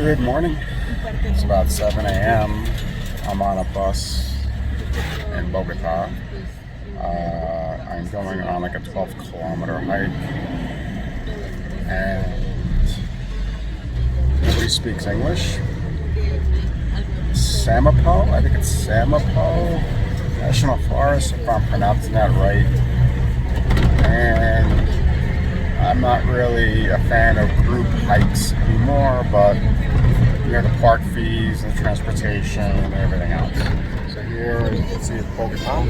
Good morning. It's about 7 a.m. I'm on a bus in Bogotá. I'm going on like a 12-kilometer hike, and nobody speaks English. Sumapaz, I think it's Sumapaz National Forest, if I'm pronouncing that right. And I'm not really a fan of group hikes anymore, but the park fees and the transportation and everything else. So here, as you can see, it's Bogotá.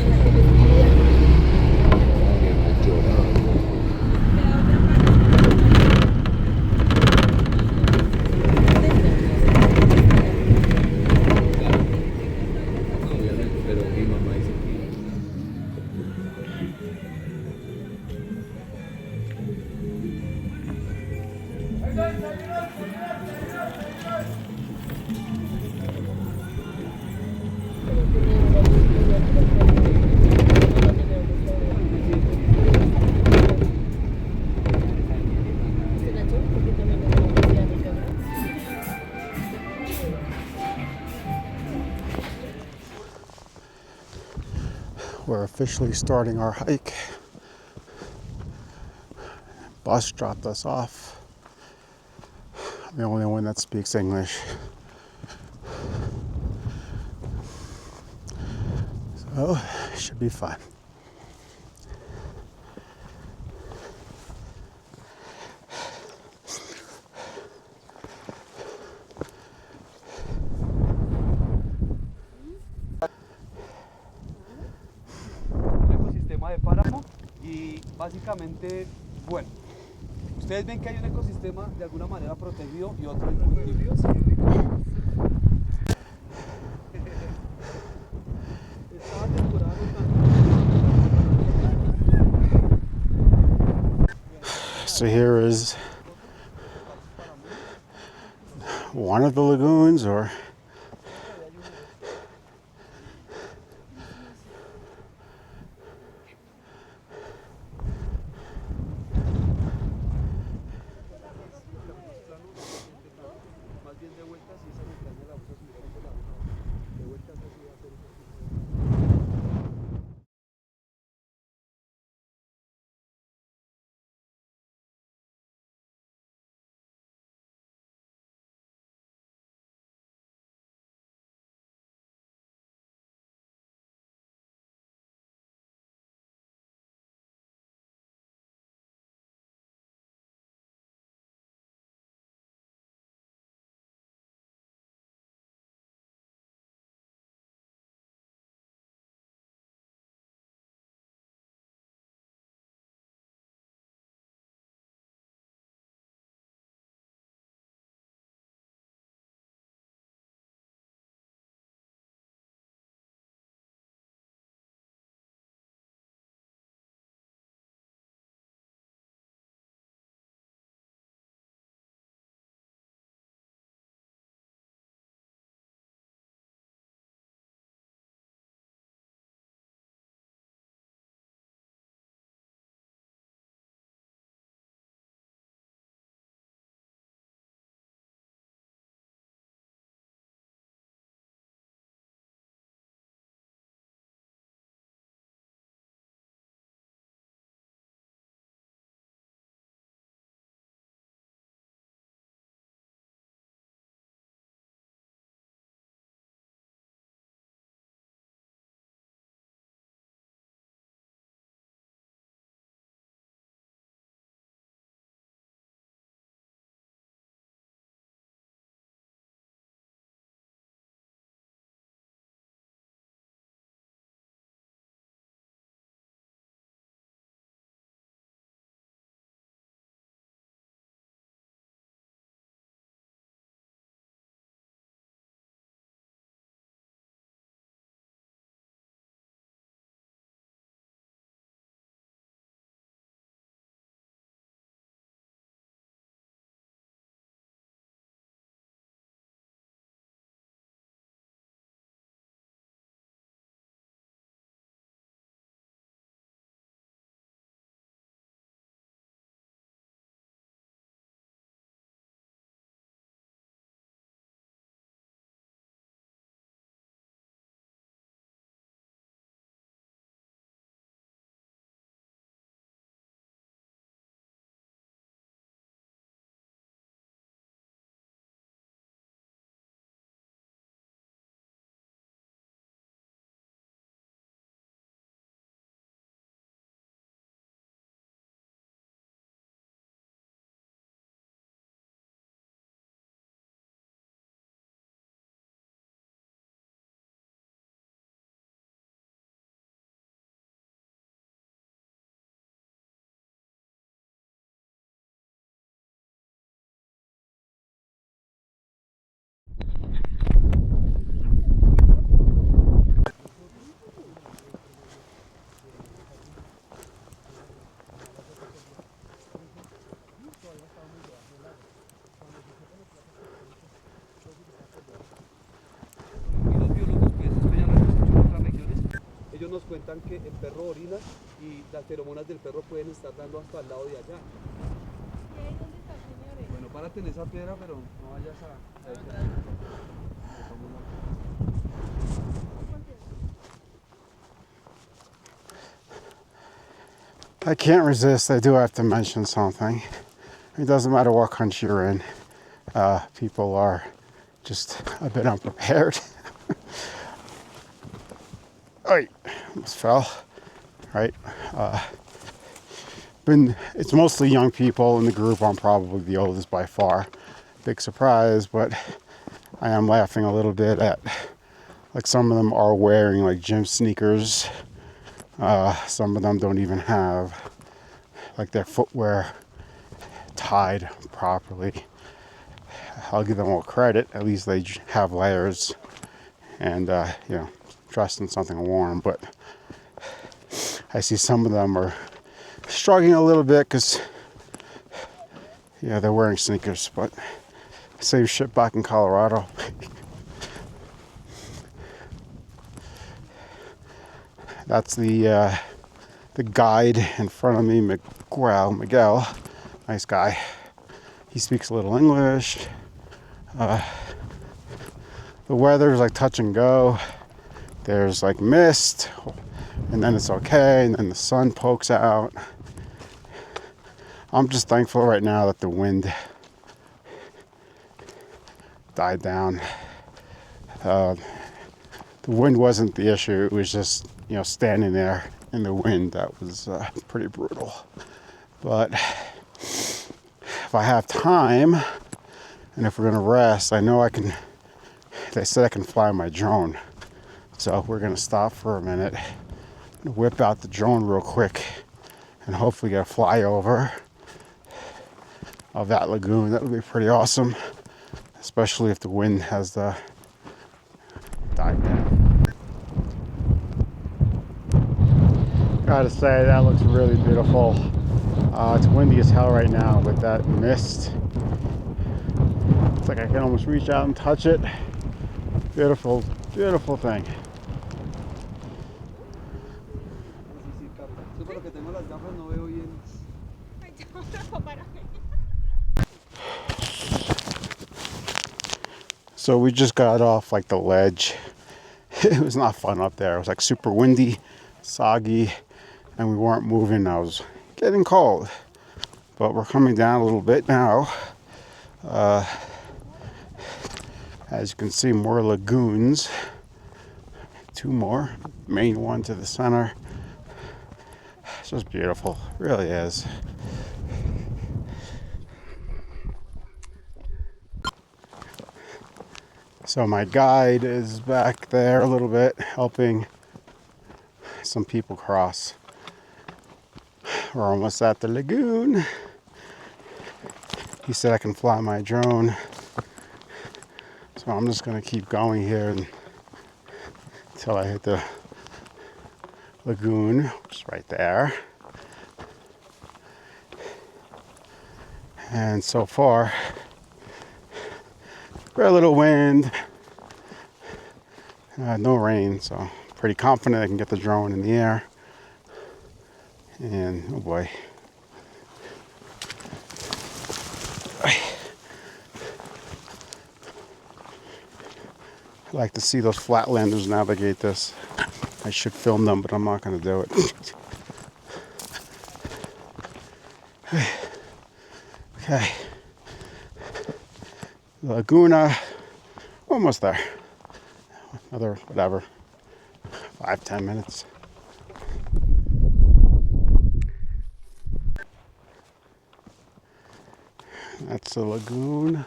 We're officially starting our hike. Bus dropped us off. I'm the only one that speaks English. So, it should be fun. Ecosistema de páramo y básicamente, bueno, ustedes ven que hay un ecosistema de alguna manera protegido y otro en cultivo. So here is one of the lagoons, or cuentan que el perro orina y las feromonas del perro pueden estar dando hasta el lado de allá. ¿Y ahí dónde está, señores? Bueno, párate en esa piedra, pero no vayas a I can't resist. I do have to mention something. It doesn't matter what country you're in. People are just a bit unprepared. Oh, almost fell. Right. It's mostly young people in the group. I'm probably the oldest by far. Big surprise, but I am laughing a little bit at, like, some of them are wearing like gym sneakers. Some of them don't even have like their footwear tied properly. I'll give them all credit. At least they have layers and dressed in something warm. But I see some of them are struggling a little bit because they're wearing sneakers. But same shit back in Colorado. That's the guide in front of me, Miguel, nice guy. He speaks a little English. The weather is like touch and go. There's like mist, and then it's okay, and then the sun pokes out. I'm just thankful right now that the wind died down. The wind wasn't the issue. It was just, standing there in the wind. That was pretty brutal. But if I have time, and if we're gonna rest, I know they said I can fly my drone. So we're gonna stop for a minute, whip out the drone real quick, and hopefully get a flyover of that lagoon. That would be pretty awesome, especially if the wind has died down. Gotta say, that looks really beautiful. It's windy as hell right now, but that mist, it's like I can almost reach out and touch it. Beautiful, beautiful thing. So we just got off like the ledge. It was not fun up there. It was like super windy, soggy, and we weren't moving. I was getting cold, but we're coming down a little bit now. As you can see, more lagoons. 2 more, main one to the center. It's just beautiful, it really is. So my guide is back there a little bit, helping some people cross. We're almost at the lagoon. He said I can fly my drone. So I'm just gonna keep going here until I hit the lagoon, which is right there. And so far, very little wind, no rain, so pretty confident I can get the drone in the air. And oh boy. I like to see those flatlanders navigate this. I should film them, but I'm not going to do it. Okay. Laguna, almost there. Another, 5-10 minutes. That's the lagoon.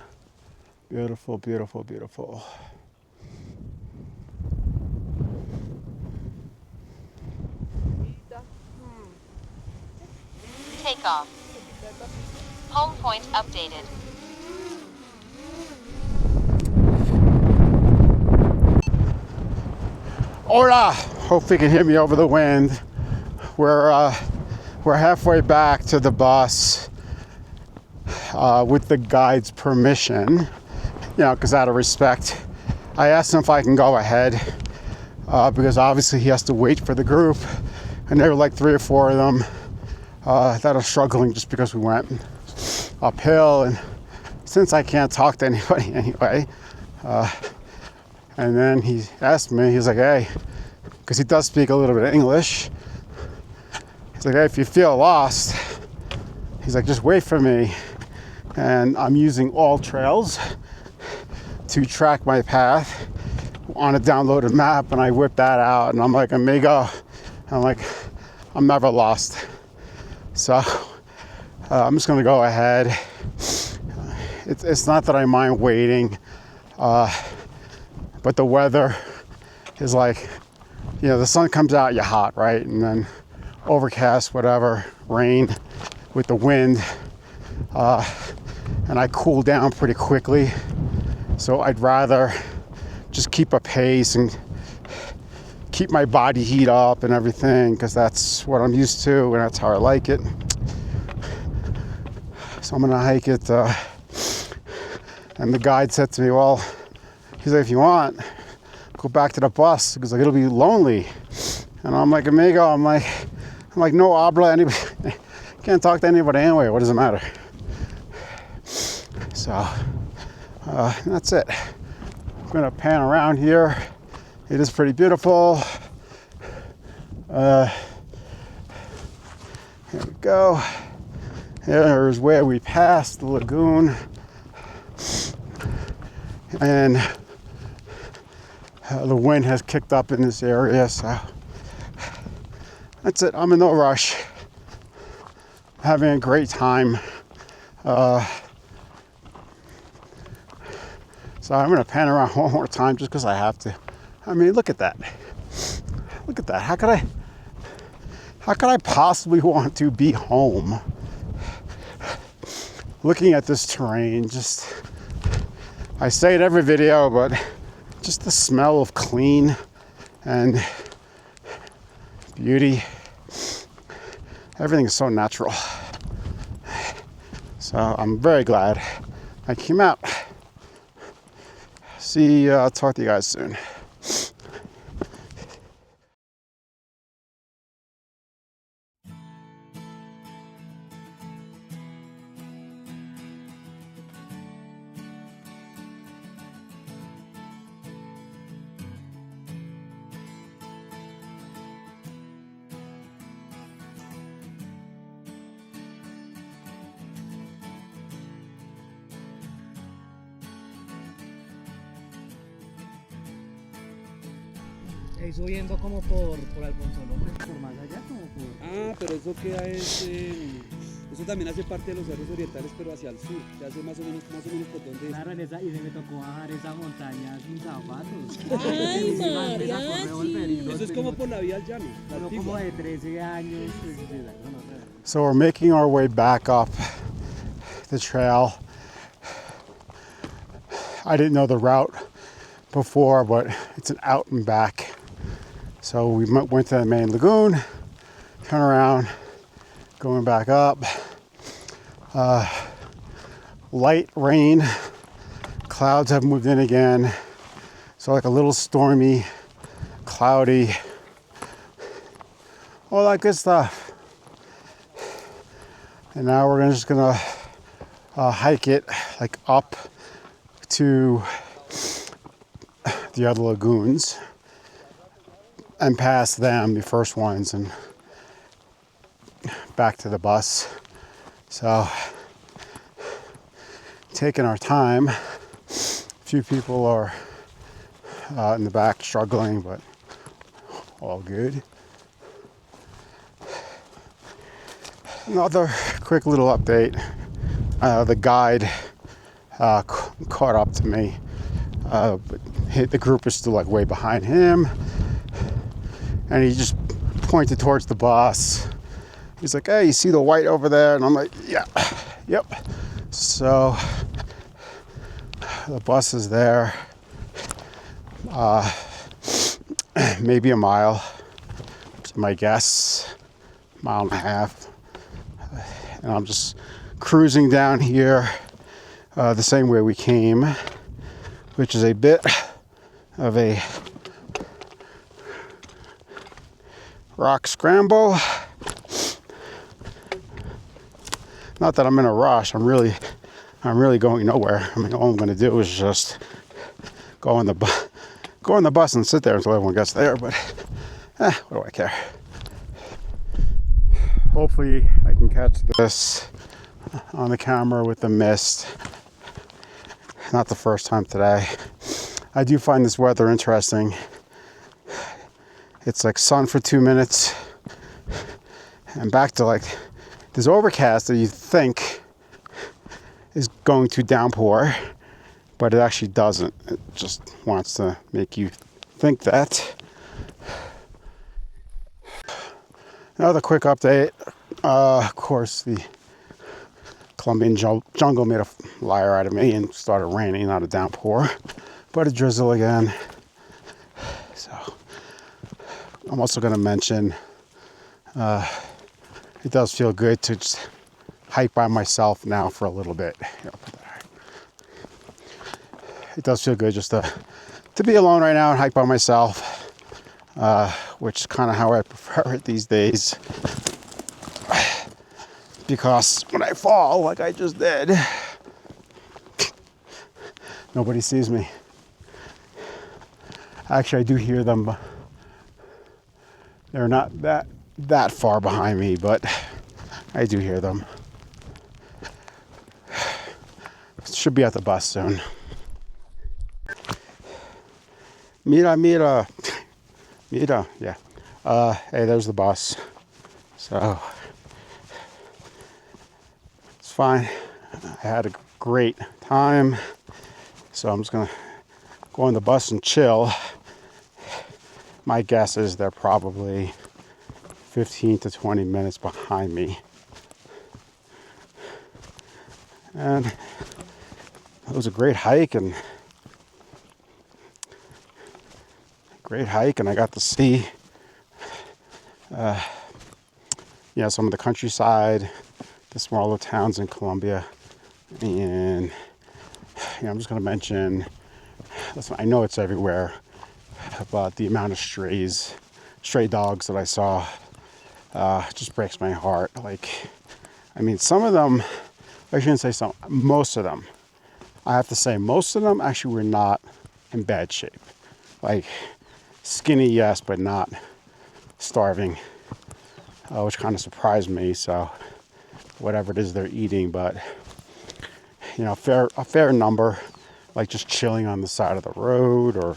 Beautiful, beautiful, beautiful. Takeoff. Home point updated. Hola! Hope you can hear me over the wind. We're halfway back to the bus with the guide's permission. Because out of respect, I asked him if I can go ahead. because obviously he has to wait for the group, and there were like 3 or 4 of them that are struggling just because we went uphill, and since I can't talk to anybody anyway, and then he asked me, he's like, hey, because he does speak a little bit of English, he's like, hey, if you feel lost, he's like, just wait for me. And I'm using all trails to track my path on a downloaded map, and I whip that out, and I'm like, amigo, I'm like, I'm never lost. So I'm just gonna go ahead. It's not that I mind waiting, but the weather is like, you know, the sun comes out, you're hot, right? And then overcast, whatever, rain with the wind, and I cool down pretty quickly. So I'd rather just keep a pace and keep my body heat up and everything, because that's what I'm used to and that's how I like it. So I'm gonna hike it, and the guide said to me, well, he's like, if you want, go back to the bus, because like, it'll be lonely. And I'm like, amigo, I'm like no habla anybody, can't talk to anybody anyway, what does it matter? So that's it. I'm gonna pan around here. It is pretty beautiful. Here we go. Here's where we passed the lagoon. And the wind has kicked up in this area, so that's it. I'm in no rush. Having a great time. So I'm gonna pan around one more time just because I have to. I mean, look at that. Look at that. How could I possibly want to be home? Looking at this terrain, just, I say it every video, but just the smell of clean and beauty. Everything is so natural. So I'm very glad I came out. I'll talk to you guys soon. Subiendo como por Alfonso López, por más allá, como por... Ah, pero eso queda eso también hace parte de los cerros orientales, pero hacia el sur, que hace más o menos por donde claro, y se me tocó bajar esa montaña sin zapatos. Ay, mariachi. Eso es como por la vía al llano, la Uno antigua. como de 13 años. So we're making our way back up the trail. I didn't know the route before, but it's an out and back. So we went to the main lagoon, turn around, going back up. Light rain, clouds have moved in again. So like a little stormy, cloudy, all that good stuff. And now we're just gonna hike it like up to the other lagoons and past them, the first ones, and back to the bus. So taking our time. A few people are in the back struggling, but all good. Another quick little update. The guide caught up to me, but the group is still like way behind him, and he just pointed towards the bus. He's like, hey, you see the white over there? And I'm like, yeah, yep. So the bus is there, maybe a mile, my guess, mile and a half. And I'm just cruising down here the same way we came, which is a bit of a rock scramble. Not that I'm in a rush. I'm really going nowhere. I mean, all I'm going to do is just go on the bus and sit there until everyone gets there. But what do I care? Hopefully, I can catch this on the camera with the mist. Not the first time today. I do find this weather interesting. It's like sun for 2 minutes and back to like this overcast that you think is going to downpour, but it actually doesn't. It just wants to make you think that. Another quick update. Of course, the Colombian jungle made a liar out of me and started raining, not a downpour, but a drizzle again. So I'm also going to mention it does feel good to just hike by myself now for a little bit. Here, I'll put that. It does feel good just to be alone right now and hike by myself, which is kind of how I prefer it these days. Because when I fall, like I just did, nobody sees me. Actually, I do hear them. They're not that far behind me, but I do hear them. Should be at the bus soon. Mira, yeah. Hey, there's the bus. So it's fine. I had a great time. So I'm just gonna go on the bus and chill. My guess is they're probably 15 to 20 minutes behind me. And it was a great hike and I got to see some of the countryside, the smaller towns in Colombia. And I'm just going to mention, listen, I know it's everywhere, but the amount of stray dogs that I saw just breaks my heart. Like, I mean, some of them, I shouldn't say some, most of them, I have to say most of them actually were not in bad shape. Like, skinny, yes, but not starving, which kind of surprised me. So whatever it is they're eating, but a fair number, like just chilling on the side of the road or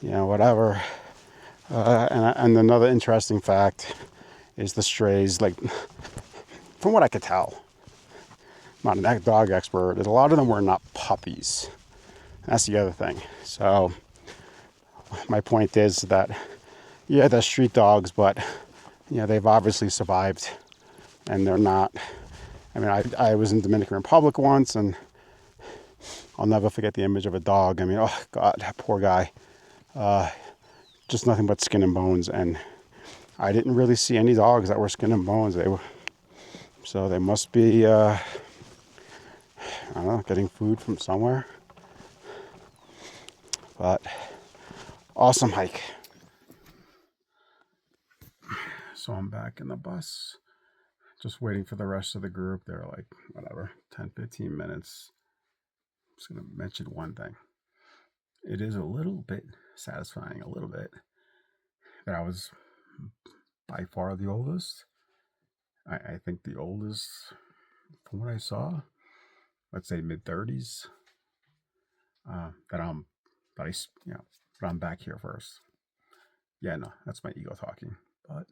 whatever. And another interesting fact is the strays, like from what I could tell, I'm not a dog expert, a lot of them were not puppies. That's the other thing. So my point is that, yeah, they're street dogs, but they've obviously survived, and they're not. I mean, I was in Dominican Republic once, and I'll never forget the image of a dog. I mean, oh God, that poor guy. Just nothing but skin and bones, and I didn't really see any dogs that were skin and bones. So they must be, I don't know, getting food from somewhere. But awesome hike. So I'm back in the bus, just waiting for the rest of the group. They're like, whatever, 10, 15 minutes. I'm just going to mention one thing. It is a little bit satisfying, a little bit, that I was by far the oldest. I think the oldest, from what I saw, let's say mid-30s, but I'm back here first. Yeah, no, that's my ego talking. But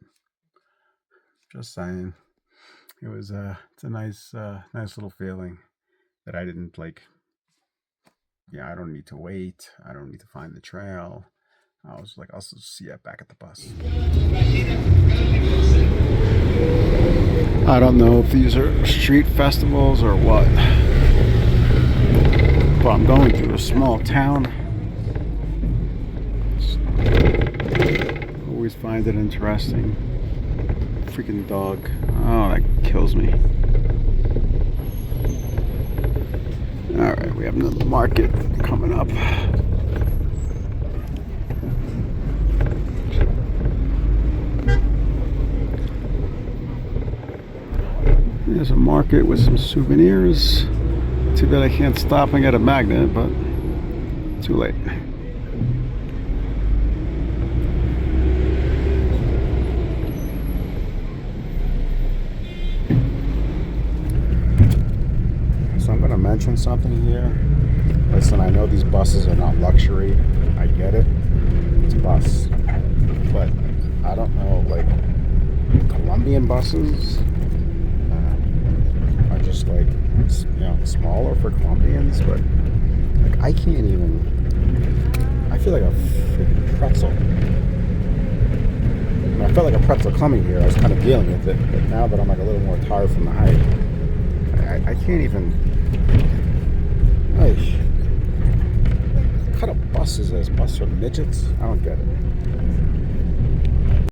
just saying, it's a nice little feeling that I didn't I don't need to wait. I don't need to find the trail. I was like, I'll see you back at the bus. I don't know if these are street festivals or what, but I'm going through a small town. Always find it interesting. Freaking dog. Oh, that kills me. Alright, we have another market coming up. There's a market with some souvenirs. Too bad I can't stop and get a magnet, but too late. So I'm going to mention something here. Listen, I know these buses are not luxury. I get it. It's a bus. But I don't know, like, Colombian buses are just like, you know, smaller for Colombians, but like I can't even. I feel like a freaking pretzel. And I felt like a pretzel coming here. I was kind of dealing with it, but now that I'm like a little more tired from the hike, I can't even. What kind of bus is this? Bus for midgets? I don't get it.